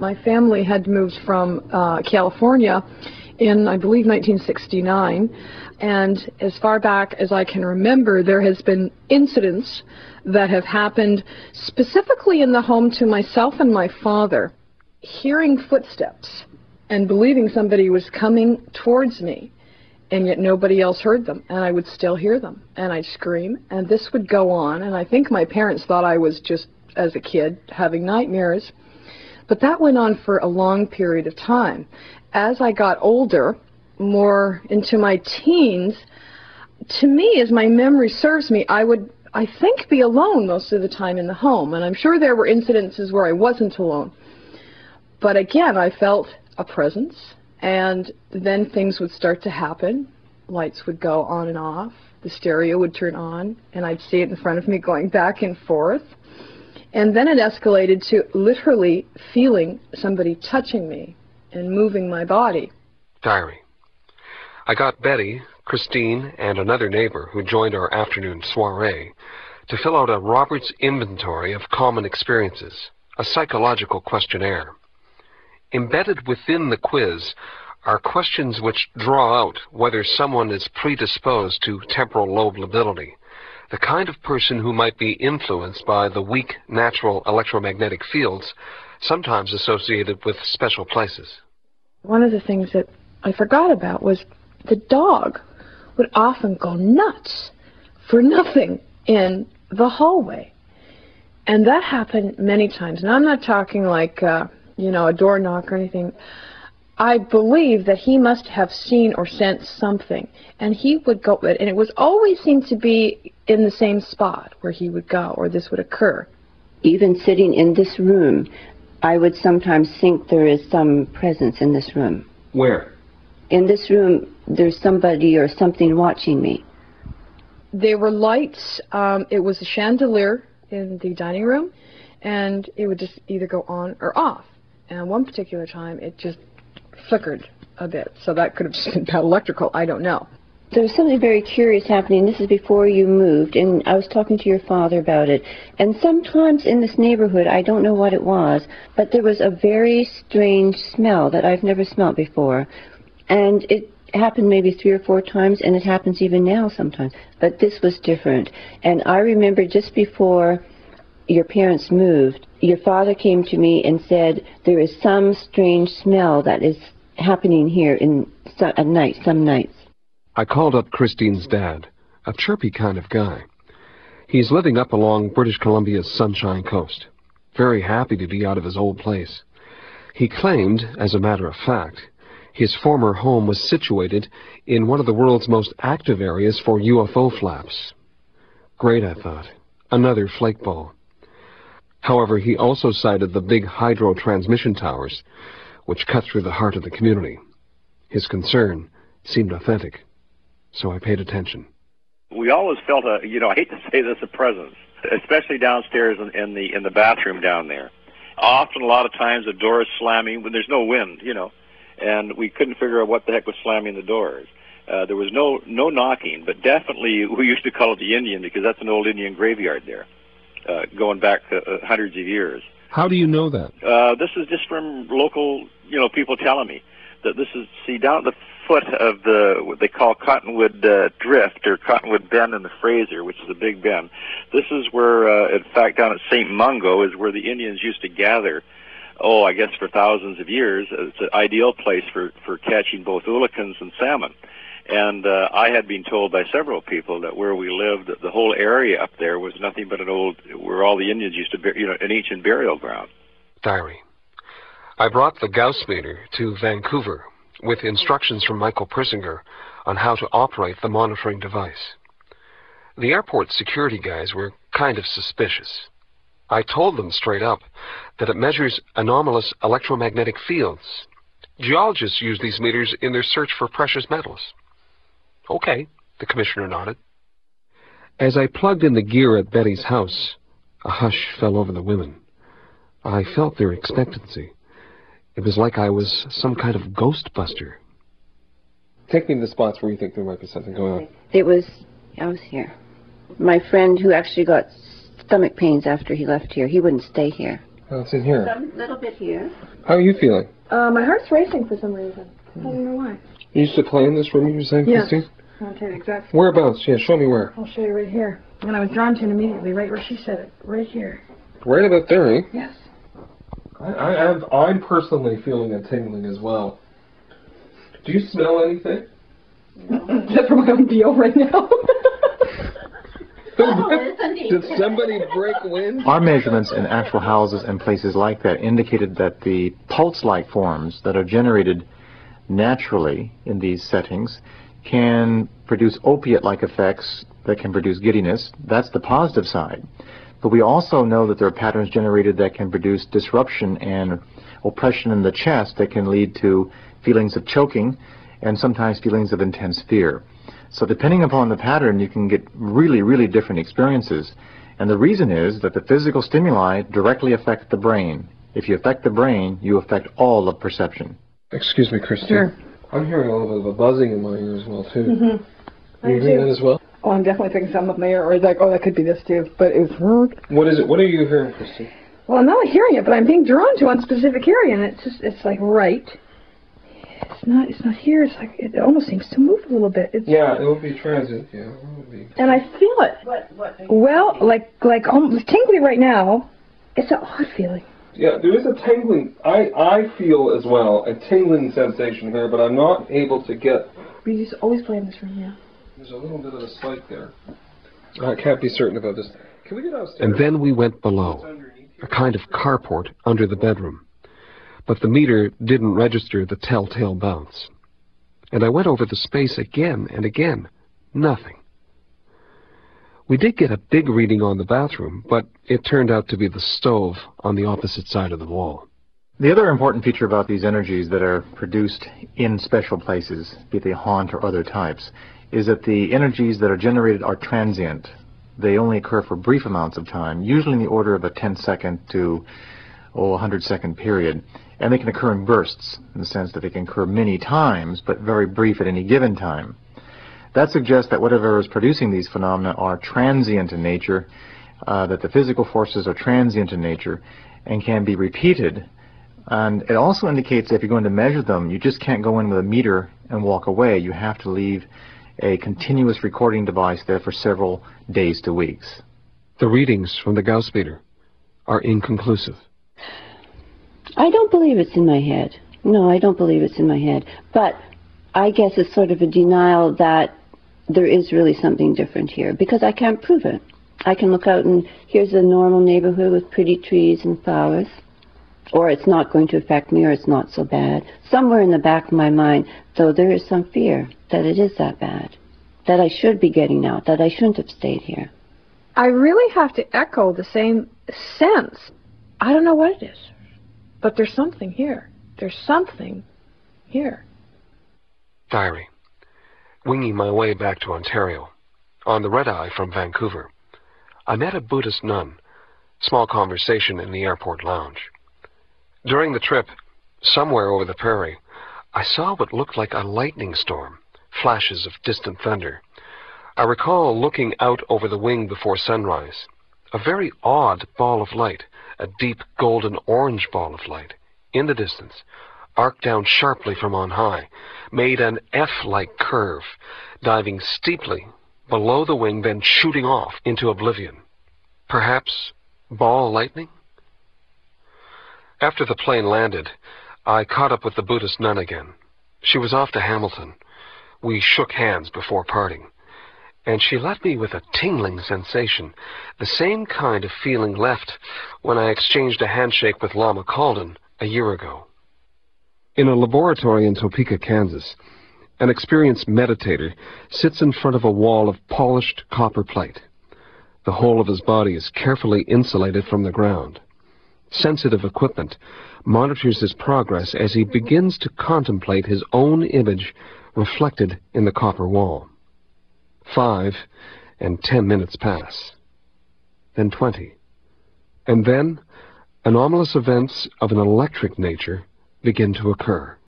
My family had moved from California in, I believe, 1969, and as far back as I can remember, there has been incidents that have happened specifically in the home to myself and my father, hearing footsteps and believing somebody was coming towards me, and yet nobody else heard them, and I would still hear them, and I'd scream, and this would go on, and I think my parents thought I was just, as a kid, having nightmares, but that went on for a long period of time. As I got older, more into my teens, to me, as my memory serves me, I would, I think, be alone most of the time in the home, and I'm sure there were incidences where I wasn't alone, but again, I felt a presence, and then things would start to happen. Lights would go on and off, the stereo would turn on, and I'd see it in front of me going back and forth. And then it escalated to literally feeling somebody touching me and moving my body. Diary. I got Betty, Christine, and another neighbor who joined our afternoon soiree to fill out a Roberts inventory of common experiences, a psychological questionnaire. Embedded within the quiz are questions which draw out whether someone is predisposed to temporal lobe lability, the kind of person who might be influenced by the weak natural electromagnetic fields sometimes associated with special places. One of the things that I forgot about was the dog would often go nuts for nothing in the hallway. And that happened many times. And I'm not talking like, you know, a door knock or anything. I believe that he must have seen or sensed something, and he would go, and it was always seemed to be in the same spot where he would go, or this would occur. Even sitting in this room, I would sometimes think there is some presence in this room. Where? In this room, there's somebody or something watching me. There were lights. It was a chandelier in the dining room, and it would just either go on or off. And one particular time, it just flickered a bit, so that could have just been bad electrical, I don't know. There was something very curious happening. This is before you moved, and I was talking to your father about it. And sometimes in this neighborhood, I don't know what it was, but there was a very strange smell that I've never smelled before. And it happened maybe 3 or 4 times, and it happens even now sometimes. But this was different. And I remember just before your parents moved, your father came to me and said, there is some strange smell that is happening here at night, some nights. I called up Christine's dad, a chirpy kind of guy. He's living up along British Columbia's Sunshine Coast, very happy to be out of his old place. He claimed, as a matter of fact, his former home was situated in one of the world's most active areas for UFO flaps. Great, I thought. Another flakeball. However, he also cited the big hydro transmission towers, which cut through the heart of the community. His concern seemed authentic, so I paid attention. We always felt I hate to say this, a presence, especially downstairs in the bathroom down there. Often, a lot of times, the door is slamming when there's no wind, and we couldn't figure out what the heck was slamming the doors. There was no knocking, but definitely we used to call it the Indian because that's an old Indian graveyard there. Going back hundreds of years. How do you know that? This is just from local, people telling me that this is, down at the foot of what they call Cottonwood Drift or Cottonwood Bend in the Fraser, which is a big bend. This is where, in fact, down at St. Mungo is where the Indians used to gather, I guess for thousands of years. It's an ideal place for catching both oolakans and salmon. And I had been told by several people that where we lived, the whole area up there was nothing but where all the Indians used to, an ancient burial ground. Diary. I brought the Gauss meter to Vancouver with instructions from Michael Persinger on how to operate the monitoring device. The airport security guys were kind of suspicious. I told them straight up that it measures anomalous electromagnetic fields. Geologists use these meters in their search for precious metals. Okay, the commissioner nodded. As I plugged in the gear at Betty's house, a hush fell over the women. I felt their expectancy. It was like I was some kind of ghostbuster. Take me to the spots where you think there might be something going on. I was here. My friend who actually got stomach pains after he left here, he wouldn't stay here. Oh, it's in here. Some little bit here. How are you feeling? My heart's racing for some reason. I don't know why. You used to play in this room, you were saying, Yes. Christine? I'll tell you exactly. Whereabouts? Yeah, show me where. I'll show you right here. And I was drawn to it immediately, right where she said it. Right here. Right about there, eh? Yes. I'm personally feeling a tingling as well. Do you smell anything? Except for my own BO right now. Did somebody break wind? Our measurements in actual houses and places like that indicated that the pulse-like forms that are generated naturally in these settings can produce opiate-like effects that can produce giddiness. That's the positive side. But we also know that there are patterns generated that can produce disruption and oppression in the chest that can lead to feelings of choking and sometimes feelings of intense fear. So depending upon the pattern, you can get really, really different experiences. And the reason is that the physical stimuli directly affect the brain. If you affect the brain, you affect all of perception. Excuse me, Christine. Sure. I'm hearing a little bit of a buzzing in my ear as well, too. Mm-hmm. Are you hearing that as well? Oh, I'm definitely thinking something up in the air, or like, oh, that could be this too. But it was. What is it? What are you hearing, Christine? Well, I'm not hearing it, but I'm being drawn to one specific area, and it's like right. It's not here. It's like it almost seems to move a little bit. Yeah, it will be transient. Yeah, it will be. And I feel it. What Well, like almost tingly right now. It's an odd feeling. Yeah, there is a tingling. I feel as well a tingling sensation here, but I'm not able to get. We used to always play in this room, yeah. There's a little bit of a spike there. I can't be certain about this. Can we get downstairs? And then we went below, a kind of carport under the bedroom. But the meter didn't register the telltale bounce. And I went over the space again and again. Nothing. We did get a big reading on the bathroom, but it turned out to be the stove on the opposite side of the wall. The other important feature about these energies that are produced in special places, be they haunt or other types, is that the energies that are generated are transient. They only occur for brief amounts of time, usually in the order of a 10-second to a 100-second period. And they can occur in bursts, in the sense that they can occur many times, but very brief at any given time. That suggests that whatever is producing these phenomena are transient in nature, that the physical forces are transient in nature and can be repeated. And it also indicates that if you're going to measure them, you just can't go in with a meter and walk away. You have to leave a continuous recording device there for several days to weeks. The readings from the Gauss meter are inconclusive. I don't believe it's in my head. No, I don't believe it's in my head. But I guess it's sort of a denial that there is really something different here, because I can't prove it. I can look out and here's a normal neighborhood with pretty trees and flowers, or it's not going to affect me, or it's not so bad. Somewhere in the back of my mind, though, there is some fear that it is that bad, that I should be getting out, that I shouldn't have stayed here. I really have to echo the same sense. I don't know what it is, but there's something here. There's something here. Diary. Winging my way back to Ontario, on the red-eye from Vancouver, I met a Buddhist nun. Small conversation in the airport lounge. During the trip, somewhere over the prairie, I saw what looked like a lightning storm, flashes of distant thunder. I recall looking out over the wing before sunrise. A very odd ball of light, a deep golden orange ball of light, in the distance, arced down sharply from on high, made an F-like curve, diving steeply below the wing, then shooting off into oblivion. Perhaps ball lightning? After the plane landed, I caught up with the Buddhist nun again. She was off to Hamilton. We shook hands before parting, and she left me with a tingling sensation, the same kind of feeling left when I exchanged a handshake with Lama Calden a year ago. In a laboratory in Topeka, Kansas, an experienced meditator sits in front of a wall of polished copper plate. The whole of his body is carefully insulated from the ground. Sensitive equipment monitors his progress as he begins to contemplate his own image reflected in the copper wall. 5 and 10 minutes pass. Then 20. And then anomalous events of an electric nature begin to occur.